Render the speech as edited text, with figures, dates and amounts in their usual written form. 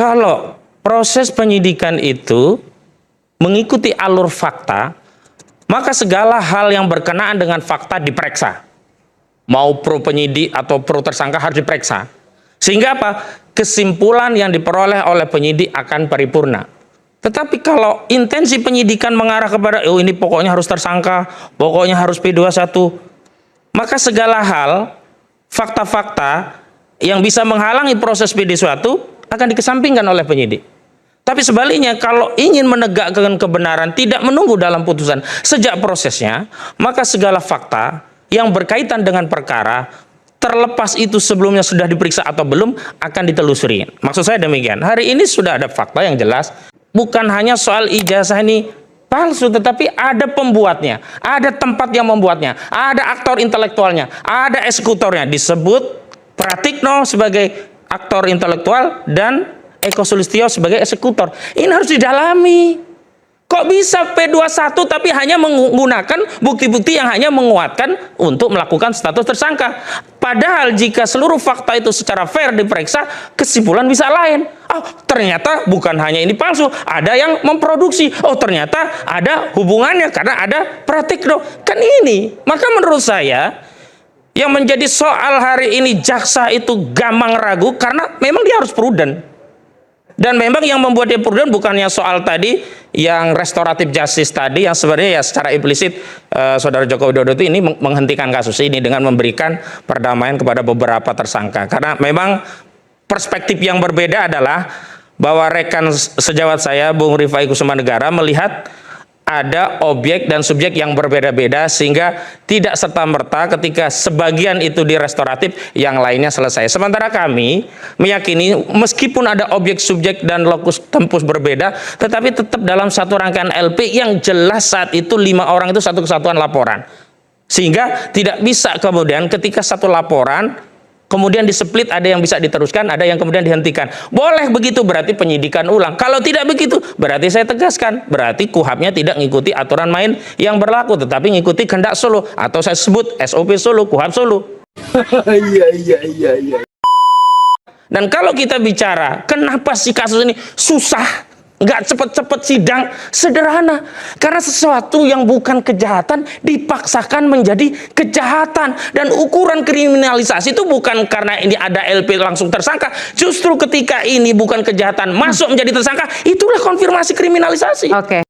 Kalau proses penyidikan itu mengikuti alur fakta, maka segala hal yang berkenaan dengan fakta diperiksa. Mau pro penyidik atau pro tersangka harus diperiksa. Sehingga apa? Kesimpulan yang diperoleh oleh penyidik akan paripurna. Tetapi kalau intensi penyidikan mengarah kepada, oh ini pokoknya harus tersangka, pokoknya harus P21, maka segala hal, fakta-fakta yang bisa menghalangi proses P21 akan dikesampingkan oleh penyidik. Tapi sebaliknya, kalau ingin menegakkan kebenaran, tidak menunggu dalam putusan sejak prosesnya, maka segala fakta yang berkaitan dengan perkara, terlepas itu sebelumnya sudah diperiksa atau belum, akan ditelusuri. Maksud saya demikian. Hari ini sudah ada fakta yang jelas, bukan hanya soal ijazah ini palsu, tetapi ada pembuatnya, ada tempat yang membuatnya, ada aktor intelektualnya, ada eksekutornya. Disebut Pratikno sebagai aktor intelektual dan Eko Sulistyo sebagai eksekutor. Ini harus didalami. Kok bisa P21 tapi hanya menggunakan bukti-bukti yang hanya menguatkan untuk melakukan status tersangka. Padahal jika seluruh fakta itu secara fair diperiksa, kesimpulan bisa lain. Oh, ternyata bukan hanya ini palsu, ada yang memproduksi. Oh, ternyata ada hubungannya karena ada Pratikno. Kan ini. Maka menurut saya, yang menjadi soal hari ini jaksa itu gampang ragu karena memang dia harus prudent. Dan memang yang membuat dia prudent bukannya soal tadi yang restoratif justice tadi, yang sebenarnya ya secara implisit Saudara Joko Widodo ini menghentikan kasus ini dengan memberikan perdamaian kepada beberapa tersangka. Karena memang perspektif yang berbeda adalah bahwa rekan sejawat saya Bung Rifai Kusumanegara melihat ada objek dan subjek yang berbeda-beda sehingga tidak serta-merta ketika sebagian itu di restoratif, yang lainnya selesai. Sementara kami meyakini meskipun ada objek, subjek, dan lokus tempus berbeda, tetapi tetap dalam satu rangkaian LP yang jelas saat itu 5 orang itu satu kesatuan laporan. Sehingga tidak bisa kemudian ketika satu laporan kemudian diseplit, ada yang bisa diteruskan, ada yang kemudian dihentikan. Boleh begitu, berarti penyidikan ulang. Kalau tidak begitu, berarti saya tegaskan, berarti KUHAP-nya tidak mengikuti aturan main yang berlaku, tetapi mengikuti kehendak Solo, atau saya sebut SOP Solo, KUHAP Solo. Iya. Dan kalau kita bicara, kenapa sih kasus ini susah? Nggak cepet-cepet sidang, sederhana. Karena sesuatu yang bukan kejahatan dipaksakan menjadi kejahatan. Dan ukuran kriminalisasi itu bukan karena ini ada LP langsung tersangka. Justru ketika ini bukan kejahatan masuk menjadi tersangka, itulah konfirmasi kriminalisasi. Oke.